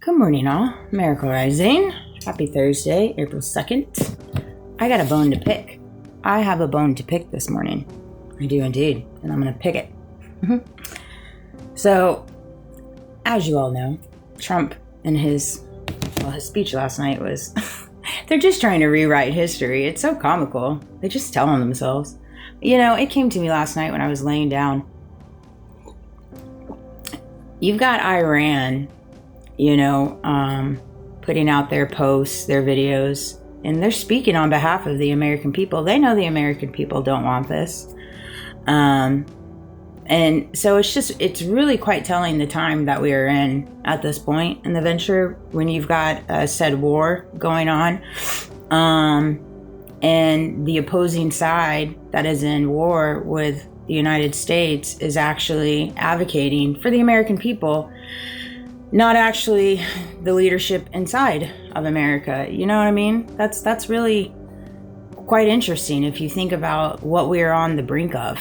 Good morning, all. Miracle Rising. Happy Thursday, April 2nd. I got a bone to pick. I have a bone to pick this morning. I do indeed, and I'm going to pick it. So, as you all know, Trump and his speech last night was, they're just trying to rewrite history. It's so comical. They just tell on themselves. You know, it came to me last night when I was laying down. You've got Iran, putting out their posts, their videos, and they're speaking on behalf of the American people. They know the American people don't want this. And so it's really quite telling the time that we are in at this point in the venture when you've got said war going on. And the opposing side that is in war with the United States is actually advocating for the American people, not actually the leadership inside of America. You know what I mean? That's really quite interesting if you think about what we are on the brink of.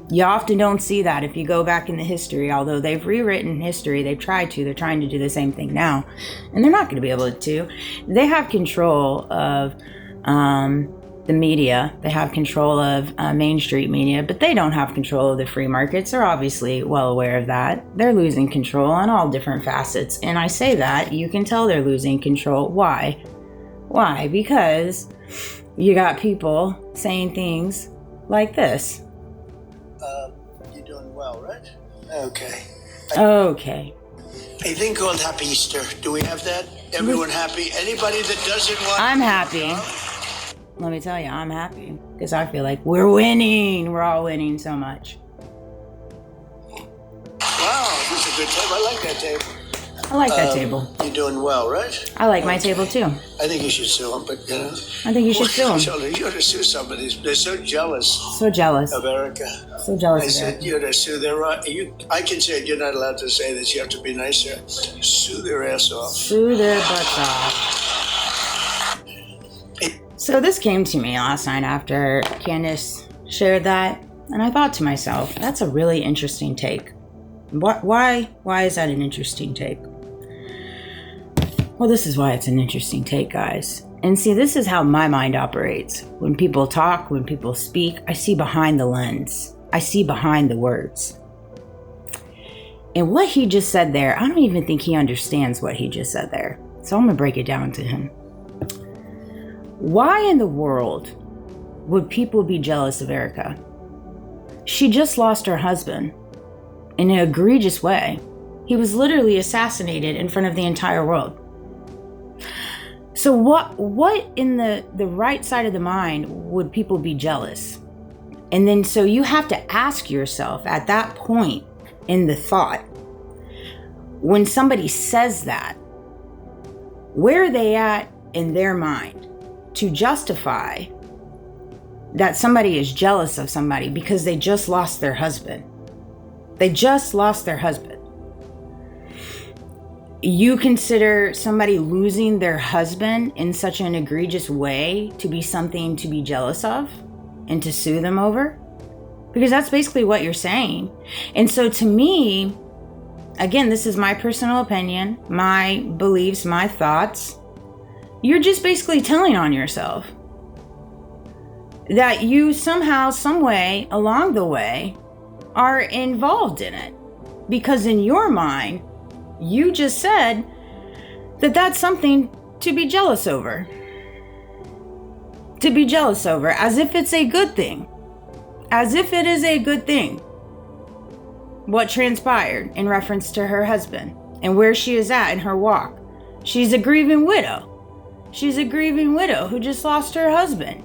You often don't see that if you go back in the history, although they've rewritten history, they're trying to do the same thing now, and they're not going to be able to. They have control of the media, they have control of Main Street media, but they don't have control of the free markets. They're obviously well aware of that. They're losing control on all different facets, and I say that, you can tell they're losing control. Why? Because you got people saying things like this. You're doing well, right? Okay. A thing called Happy Easter. Do we have that? Everyone happy? Anybody that doesn't want... I'm happy. Let me tell you, I'm happy because I feel like we're winning. We're all winning so much. Wow, this is a good table. I like that table. I like that table. You're doing well, right? I like my table too. I think you should sue them, but I think you should sue them. You ought to sue somebody. They're so jealous. So jealous. Of Erica. So jealous. I said you ought to sue their. I can say it. You're not allowed to say this. You have to be nicer. Sue their ass off. Sue their butts off. So this came to me last night after Candace shared that, and I thought to myself, that's a really interesting take. Why is that an interesting take? Well, this is why it's an interesting take, guys. And see, this is how my mind operates. When people talk, when people speak, I see behind the lens. I see behind the words. And what he just said there, I don't even think he understands what he just said there. So I'm going to break it down to him. Why in the world would people be jealous of Erica? She just lost her husband in an egregious way. He was literally assassinated in front of the entire world. So what in the right side of the mind would people be jealous? And then so you have to ask yourself at that point in the thought, when somebody says that, where are they at in their mind to justify that somebody is jealous of somebody because they just lost their husband? They just lost their husband. You consider somebody losing their husband in such an egregious way to be something to be jealous of and to sue them over? Because that's basically what you're saying. And so to me, again, this is my personal opinion, my beliefs, my thoughts. You're just basically telling on yourself that you somehow, some way, along the way, are involved in it. Because in your mind, you just said that that's something to be jealous over. To be jealous over, as if it's a good thing. As if it is a good thing. What transpired in reference to her husband and where she is at in her walk. She's a grieving widow. She's a grieving widow who just lost her husband.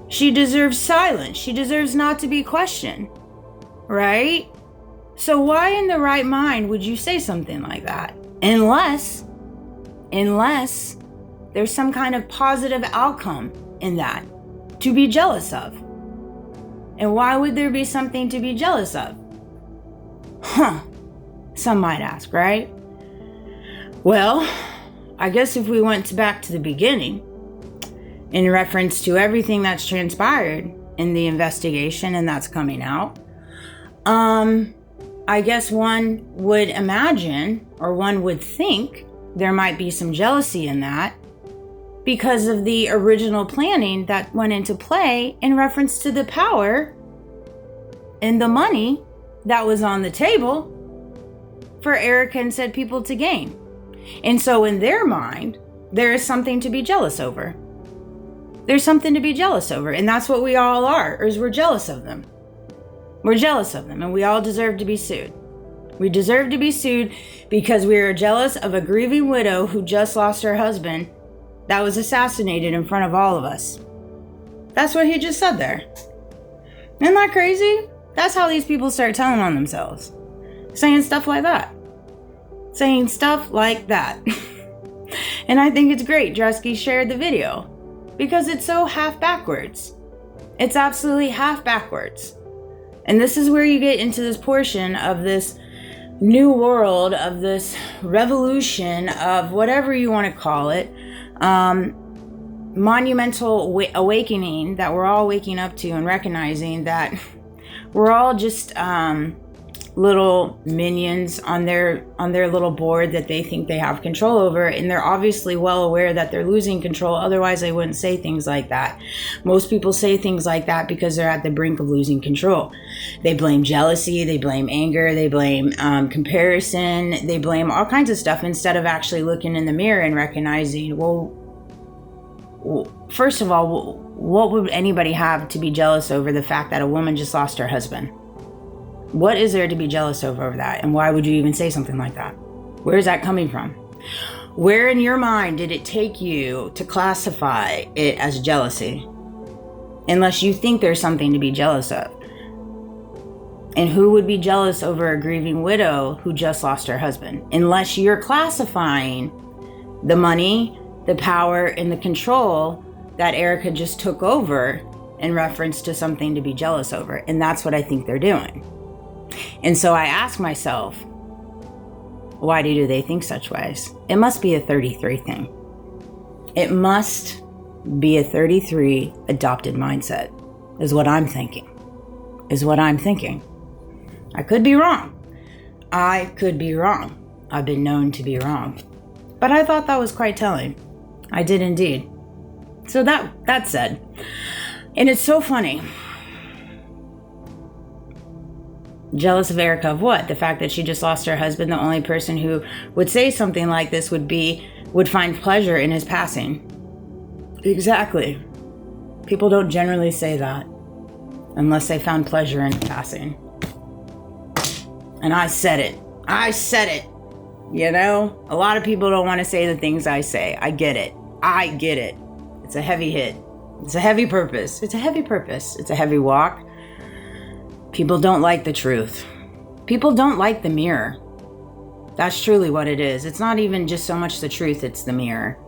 She deserves silence. She deserves not to be questioned. Right? So why in the right mind would you say something like that? Unless there's some kind of positive outcome in that to be jealous of. And why would there be something to be jealous of? Some might ask, right? Well, I guess if we went back to the beginning, in reference to everything that's transpired in the investigation and that's coming out, I guess one would imagine, or one would think, there might be some jealousy in that because of the original planning that went into play in reference to the power and the money that was on the table for Erica and said people to gain. And so in their mind, there is something to be jealous over. There's something to be jealous over. And that's what we all are, is we're jealous of them. We're jealous of them, and we all deserve to be sued. We deserve to be sued because we are jealous of a grieving widow who just lost her husband that was assassinated in front of all of us. That's what he just said there. Isn't that crazy? That's how these people start telling on themselves. Saying stuff like that. Saying stuff like that. And I think it's great Dresky shared the video because it's so half backwards. It's absolutely half backwards. And this is where you get into this portion of this new world, of this revolution, of whatever you want to call it, monumental awakening that we're all waking up to and recognizing that we're all just little minions on their little board that they think they have control over, and they're obviously well aware that they're losing control, otherwise they wouldn't say things like that. Most people say things like that because they're at the brink of losing control. They blame jealousy, they blame anger, they blame comparison, they blame all kinds of stuff instead of actually looking in the mirror and recognizing, well, first of all, what would anybody have to be jealous over the fact that a woman just lost her husband? What is there to be jealous over that? And why would you even say something like that? Where is that coming from? Where in your mind did it take you to classify it as jealousy? Unless you think there's something to be jealous of. And who would be jealous over a grieving widow who just lost her husband? Unless you're classifying the money, the power, and the control that Erica just took over in reference to something to be jealous over. And that's what I think they're doing. And so I ask myself, why do they think such ways? It must be a 33 thing. It must be a 33 adopted mindset, is what I'm thinking. I could be wrong. I've been known to be wrong. But I thought that was quite telling. I did indeed. So that said, and it's so funny. Jealous of Erica of what? The fact that she just lost her husband. The only person who would say something like this would find pleasure in his passing. Exactly. People don't generally say that unless they found pleasure in passing. And I said it. You know, a lot of people don't want to say the things I say. I get it. It's a heavy hit. It's a heavy purpose. It's a heavy walk. People don't like the truth. People don't like the mirror. That's truly what it is. It's not even just so much the truth, it's the mirror.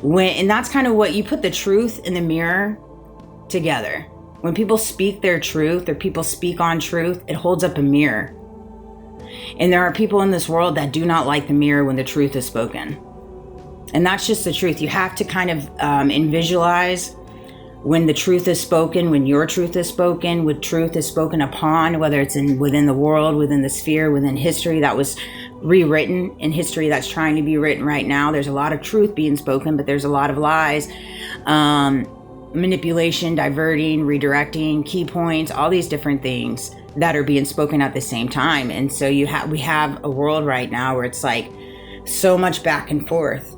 And that's kind of what you put the truth and the mirror together. When people speak their truth or people speak on truth, it holds up a mirror. And there are people in this world that do not like the mirror when the truth is spoken. And that's just the truth. You have to kind of visualize when the truth is spoken, when your truth is spoken, when truth is spoken upon, whether it's within the world, within the sphere, within history that was rewritten, in history that's trying to be written right now. There's a lot of truth being spoken, but there's a lot of lies, manipulation, diverting, redirecting, key points, all these different things that are being spoken at the same time. And so we have a world right now where it's like so much back and forth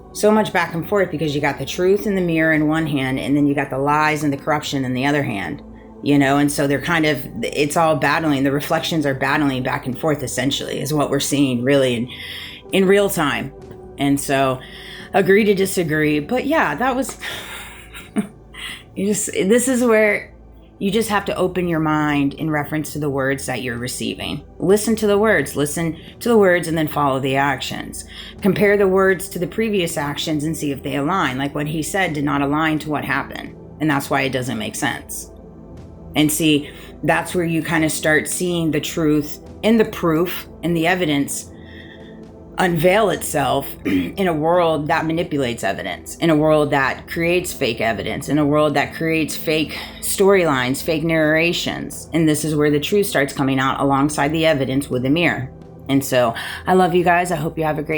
because you got the truth in the mirror in one hand, and then you got the lies and the corruption in the other hand, you know. And so they're it's all battling. The reflections are battling back and forth, essentially, is what we're seeing really in real time. And so agree to disagree. But yeah, that was, this is where you just have to open your mind in reference to the words that you're receiving. Listen to the words, and then follow the actions. Compare the words to the previous actions and see if they align. Like what he said did not align to what happened. And that's why it doesn't make sense. And see, that's where you kind of start seeing the truth and the proof and the evidence unveil itself in a world that manipulates evidence, in a world that creates fake evidence, in a world that creates fake storylines, fake narrations. And this is where the truth starts coming out alongside the evidence with the mirror. And so I love you guys. I hope you have a great